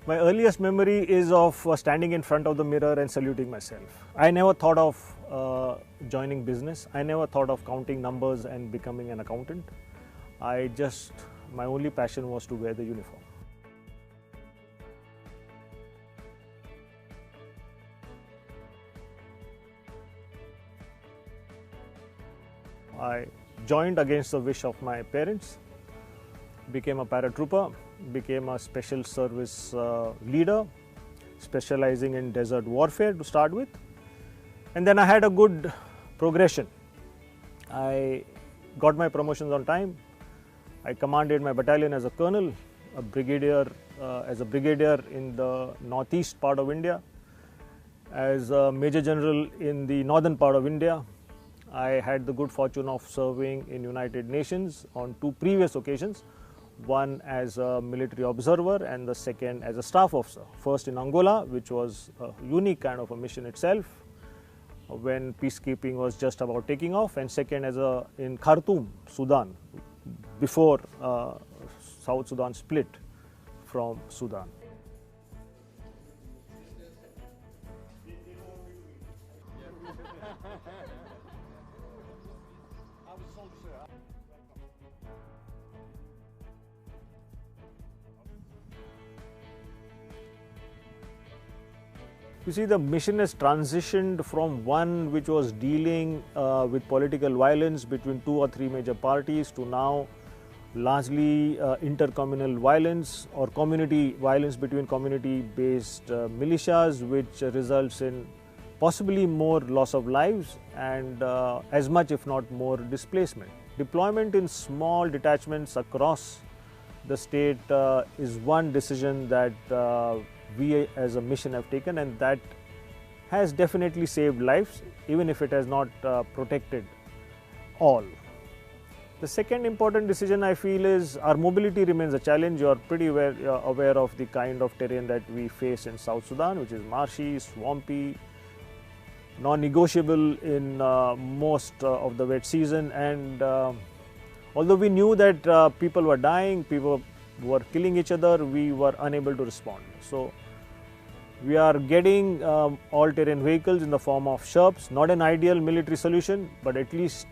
My earliest memory is of standing in front of the mirror and saluting myself. I never thought of joining business. I never thought of counting numbers and becoming an accountant. My only passion was to wear the uniform. I joined against the wish of my parents, became a paratrooper, became a special service leader, specializing in desert warfare to start with. And then I had a good progression. I got my promotions on time. I commanded my battalion as a colonel, as a brigadier in the northeast part of India, as a major general in the northern part of India. I had the good fortune of serving in United Nations on 2 previous occasions, one as a military observer and the second as a staff officer. First in Angola, which was a unique kind of a mission itself, when peacekeeping was just about taking off, and second in Khartoum, Sudan, before South Sudan split from Sudan. You see, the mission has transitioned from one which was dealing with political violence between 2 or 3 major parties to now largely intercommunal violence or community violence between community-based militias, which results in possibly more loss of lives and as much, if not more, displacement. Deployment in small detachments across the state is one decision that we as a mission have taken, and that has definitely saved lives, even if it has not protected all. The second important decision I feel is our mobility remains a challenge. You are pretty aware of the kind of terrain that we face in South Sudan, which is marshy, swampy, non-negotiable in most of the wet season, and although we knew that people were dying, people were killing each other, we were unable to respond. So we are getting all-terrain vehicles in the form of Sherps, not an ideal military solution, but at least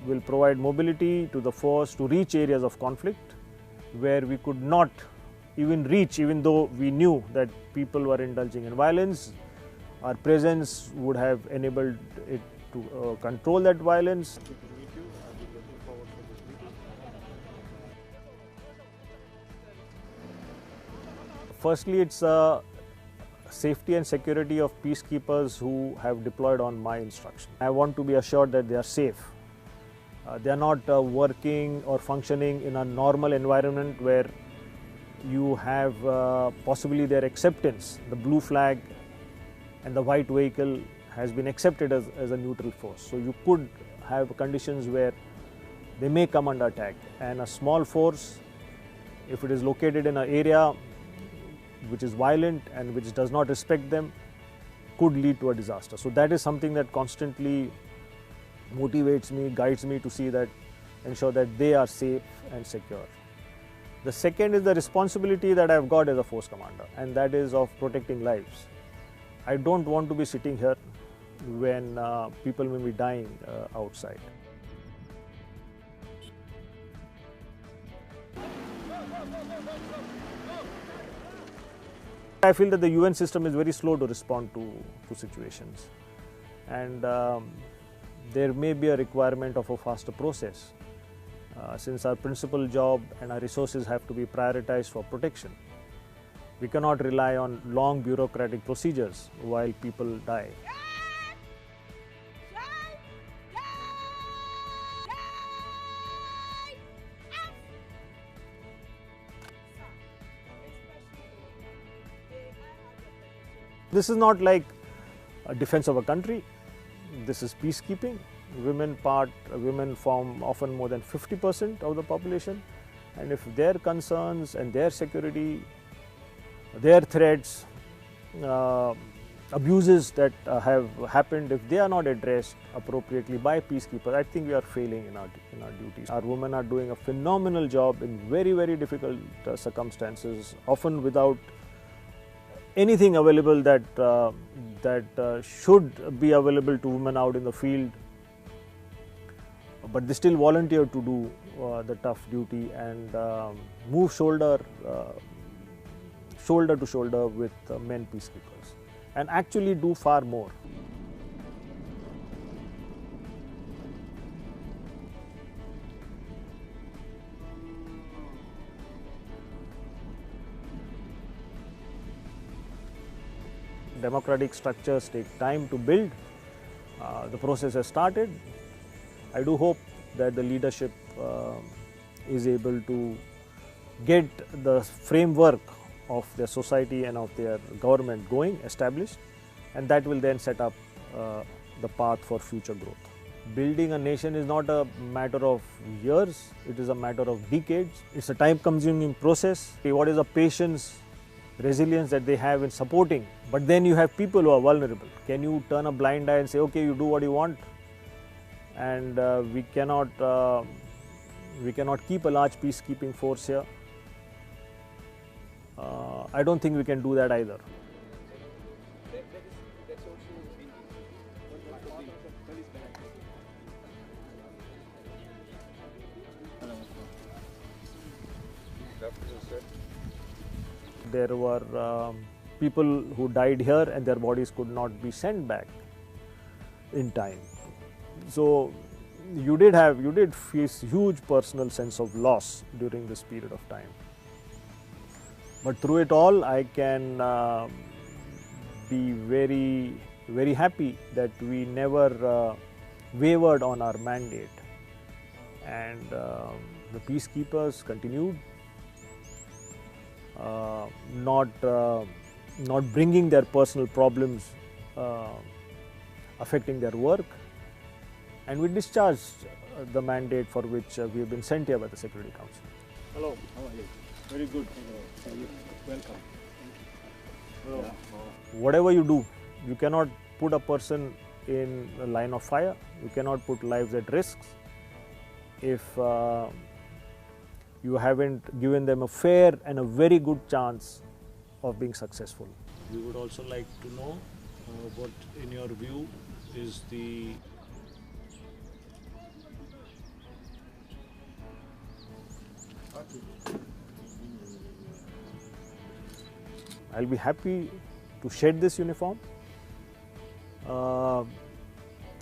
will provide mobility to the force to reach areas of conflict where we could not even reach, even though we knew that people were indulging in violence. Our presence would have enabled it to control that violence. Firstly, it's safety and security of peacekeepers who have deployed on my instruction. I want to be assured that they are safe. They are not working or functioning in a normal environment where you have possibly their acceptance. The blue flag and the white vehicle has been accepted as a neutral force. So you could have conditions where they may come under attack, and a small force, if it is located in an area which is violent and which does not respect them, could lead to a disaster. So that is something that constantly motivates me, guides me to ensure that they are safe and secure. The second is the responsibility that I have got as a force commander, and that is of protecting lives. I don't want to be sitting here when people may be dying outside. I feel that the UN system is very slow to respond to situations, and there may be a requirement of a faster process since our principal job and our resources have to be prioritized for protection. We cannot rely on long bureaucratic procedures while people die. This is not like a defense of a country. This is peacekeeping. Women form often more than 50% of the population, and if their concerns and their security, their threats abuses that have happened, if they are not addressed appropriately by peacekeepers, I think we are failing in our duties. Our women are doing a phenomenal job in very, very difficult circumstances, often without anything available that should be available to women out in the field. But they still volunteer to do the tough duty and move shoulder to shoulder with men peacekeepers, and actually do far more. Democratic structures take time to build. The process has started. I do hope that the leadership is able to get the framework of their society and of their government going, established, and that will then set up the path for future growth. Building a nation is not a matter of years, it is a matter of decades. It's a time-consuming process. What is the patience, resilience that they have in supporting? But then you have people who are vulnerable. Can you turn a blind eye and say, okay, you do what you want? And we cannot keep a large peacekeeping force here. I don't think we can do that either. There were people who died here and their bodies could not be sent back in time. So you did face huge personal sense of loss during this period of time. But through it all, I can be very, very happy that we never wavered on our mandate, and the peacekeepers continued, not bringing their personal problems affecting their work, and we discharged the mandate for which we have been sent here by the Security Council. Hello, how are you? Very good. Welcome. Hello. Whatever you do, you cannot put a person in a line of fire, you cannot put lives at risk if you haven't given them a fair and a very good chance of being successful. We would also like to know what, in your view, is the I'll be happy to shed this uniform.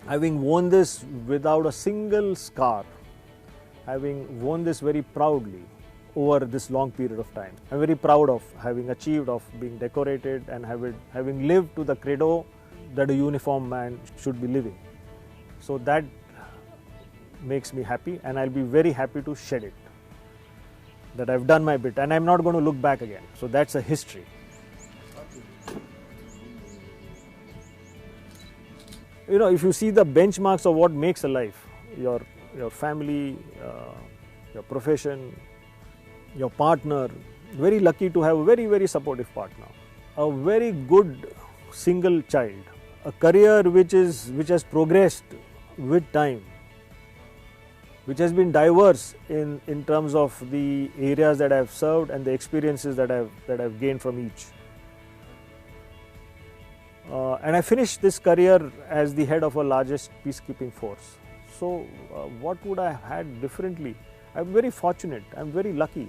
Having worn this without a single scar, having worn this very proudly over this long period of time. I'm very proud of having achieved, of being decorated, and having lived to the credo that a uniformed man should be living. So that makes me happy, and I'll be very happy to shed it. That I've done my bit, and I'm not going to look back again. So that's a history. You know, if you see the benchmarks of what makes a life, your family, your profession, your partner, very lucky to have a very, very supportive partner, a very good single child, a career which has progressed with time, which has been diverse in terms of the areas that I have served and the experiences that I've gained from each. And I finished this career as the head of a largest peacekeeping force. So what would I have had differently? I'm very fortunate, I'm very lucky.